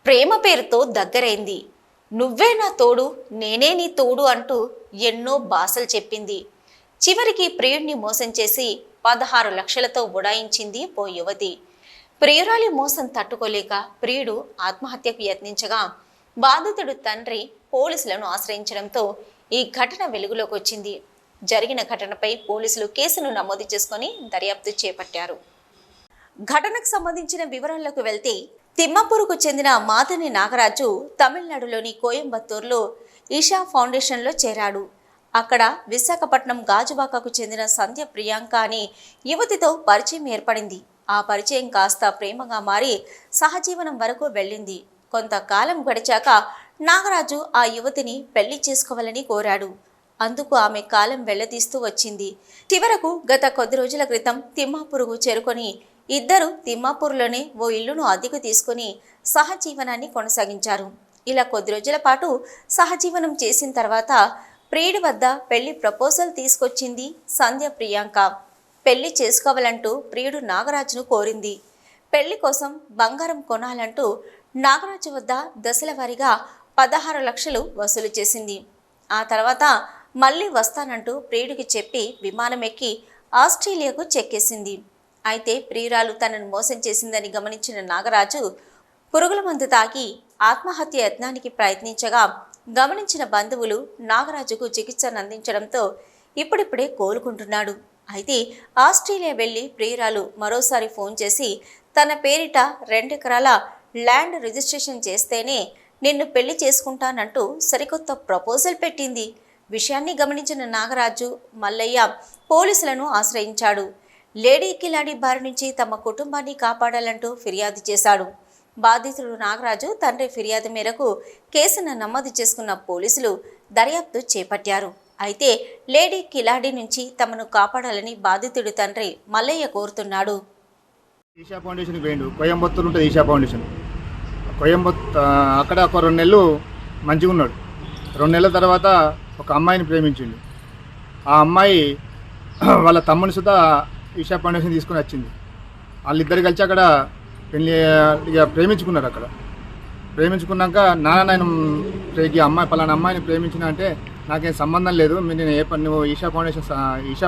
ప్రేమ పేరుతో దగ్గరైంది. నువ్వే నా తోడు, నేనే నీ తోడు అంటూ ఎన్నో భాషలు చెప్పింది. చివరికి ప్రియుడిని మోసం చేసి 16 లక్షలతో ఉడాయించింది ఓ యువతి. ప్రియురాలి మోసం తట్టుకోలేక ప్రియుడు ఆత్మహత్యకు యత్నించగా బాధితుడు తండ్రి పోలీసులను ఆశ్రయించడంతో ఈ ఘటన వెలుగులోకి వచ్చింది. జరిగిన ఘటనపై పోలీసులు కేసును నమోదు చేసుకొని దర్యాప్తు చేపట్టారు. ఘటనకు సంబంధించిన వివరాలకు వెళ్తే, తిమ్మాపూర్కు చెందిన మాదని నాగరాజు తమిళనాడులోని కోయంబత్తూరులో ఈషా ఫౌండేషన్లో చేరాడు. అక్కడ విశాఖపట్నం గాజువాకకు చెందిన సంధ్య ప్రియాంక అనే యువతితో పరిచయం ఏర్పడింది. ఆ పరిచయం కాస్త ప్రేమగా మారి సహజీవనం వరకు వెళ్ళింది. కొంతకాలం గడిచాక నాగరాజు ఆ యువతిని పెళ్లి చేసుకోవాలని కోరాడు. అందుకు ఆమె కాలం వెళ్లదీస్తూ వచ్చింది. చివరకు గత కొద్ది రోజుల క్రితం తిమ్మాపూర్కు చేరుకొని ఇద్దరు తిమ్మాపూర్లోనే ఓ ఇల్లును అద్దెకు తీసుకుని సహజీవనాన్ని కొనసాగించారు. ఇలా కొద్ది రోజుల పాటు సహజీవనం చేసిన తర్వాత ప్రియుడి వద్ద పెళ్లి ప్రపోజల్ తీసుకొచ్చింది సంధ్య ప్రియాంక. పెళ్లి చేసుకోవాలంటూ ప్రియుడు నాగరాజును కోరింది. పెళ్లి కోసం బంగారం కొనాలంటూ నాగరాజు వద్ద దశల వారీగా 16 లక్షలు వసూలు చేసింది. ఆ తర్వాత మళ్ళీ వస్తానంటూ ప్రియుడికి చెప్పి విమానం ఎక్కి ఆస్ట్రేలియాకు చెక్కేసింది. అయితే ప్రియురాలు తనను మోసం చేసిందని గమనించిన నాగరాజు పురుగుల మందు తాగి ఆత్మహత్య యత్నానికి ప్రయత్నించగా గమనించిన బంధువులు నాగరాజుకు చికిత్సను అందించడంతో ఇప్పుడిప్పుడే కోలుకుంటున్నాడు. అయితే ఆస్ట్రేలియా వెళ్లి ప్రియురాలు మరోసారి ఫోన్ చేసి తన పేరిట 2 ఎకరాల ల్యాండ్ రిజిస్ట్రేషన్ చేస్తేనే నిన్ను పెళ్లి చేసుకుంటానంటూ సరికొత్త ప్రపోజల్ పెట్టింది. విషయాన్ని గమనించిన నాగరాజు మల్లయ్య పోలీసులను ఆశ్రయించాడు. లేడీ కిలాడి బారి నుంచి తమ కుటుంబాన్ని కాపాడాలంటూ ఫిర్యాదు చేశాడు. బాధితుడు నాగరాజు తండ్రి ఫిర్యాదు మేరకు కేసును నమోదు చేసుకున్న పోలీసులు దర్యాప్తు చేపట్టారు. అయితే లేడీ కిలాడి నుంచి తమను కాపాడాలని బాధితుడి తండ్రి మల్లయ్య కోరుతున్నాడు. ఈషా ఫౌండేషన్కి పోయిండు. కోయంబత్తూరు ఉంటుంది ఈషా ఫౌండేషన్. అక్కడ ఒక 2 నెలలు మంచిగా ఉన్నాడు. 2 నెలల తర్వాత ఒక అమ్మాయిని ప్రేమించిండు. ఆ అమ్మాయి వాళ్ళ తమ్ముని సుధా ఈషా ఫౌండేషన్ తీసుకుని వచ్చింది. వాళ్ళిద్దరు కలిసి అక్కడ పెళ్ళి ఇక ప్రేమించుకున్నారు. అక్కడ ప్రేమించుకున్నాక నేను అమ్మాయి పలానా అమ్మాయిని ప్రేమించిన అంటే నాకేం సంబంధం లేదు, నేను నువ్వు ఈషా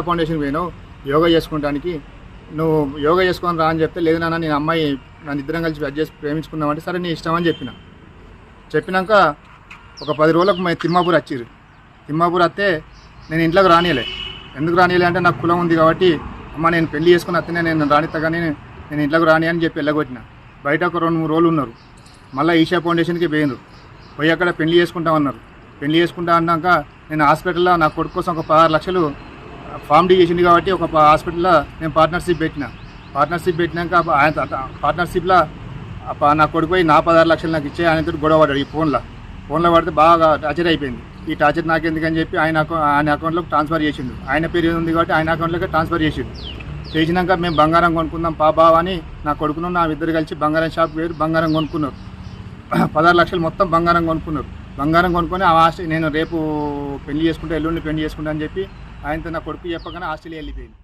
ఫౌండేషన్ పోయినావు యోగా చేసుకుంటానికి, నువ్వు యోగా చేసుకొని రా అని చెప్తే, లేదు నాన్న నేను అమ్మాయి నన్ను ఇద్దరం కలిసి అడ్జస్ట్ చేసి ప్రేమించుకున్నామంటే సరే నీ ఇష్టం అని చెప్పినాక ఒక 10 రోజులకు తిమ్మాపూర్ వచ్చిర్రు. తిమ్మాపూర్ వస్తే నేను ఇంట్లోకి రానియలే. ఎందుకు రానియలే అంటే నాకు కులం ఉంది కాబట్టి, అమ్మ నేను పెళ్లి చేసుకుని వస్తేనే నేను రానిస్తా కానీ నేను ఇంట్లోకి రాని అని చెప్పి వెళ్ళగొట్టిన. బయట ఒక 2-3 రోజులు ఉన్నారు. మళ్ళీ ఈషా ఫౌండేషన్కి పోయినారు. పోయి అక్కడ పెళ్లి చేసుకుంటామన్నారు. పెళ్లి చేసుకుంటా అన్నాక నేను హాస్పిటల్లో నా కొడుకు కోసం ఒక 16 లక్షలు ఫామ్ డీ చేసింది కాబట్టి ఒక హాస్పిటల్లో నేను పార్ట్నర్షిప్ పెట్టినాక ఆయన పార్ట్నర్షిప్లో నా కొడుకు పోయి నా 16 లక్షలు నాకు ఇచ్చే ఆయనతో గొడవ పడ్డాడు. ఈ ఫోన్లో పడితే బాగా టార్చర్ అయిపోయింది. ఈ టార్చర్ నాకెందుకని చెప్పి ఆయన అకౌంట్లోకి ట్రాన్స్ఫర్ చేసిండు. ఆయన పేరు ఉంది కాబట్టి ఆయన అకౌంట్లోకి ట్రాన్స్ఫర్ చేసినాక మేము బంగారం కొనుక్కుందాం బావ అని నా కొడుకును నా ఇద్దరు కలిసి బంగారం షాప్ పోయి బంగారం కొనుక్కున్నారు. 16 లక్షలు మొత్తం బంగారం కొనుక్కున్నారు. బంగారం కొనుక్కొని ఆ నేను రేపు పెళ్లి చేసుకుంటా, ఎల్లుండి పెళ్లి చేసుకుంటా అని చెప్పి ఆయనతో నా కొడుకు చెప్పగానే ఆస్ట్రేలియా వెళ్ళిపోయింది.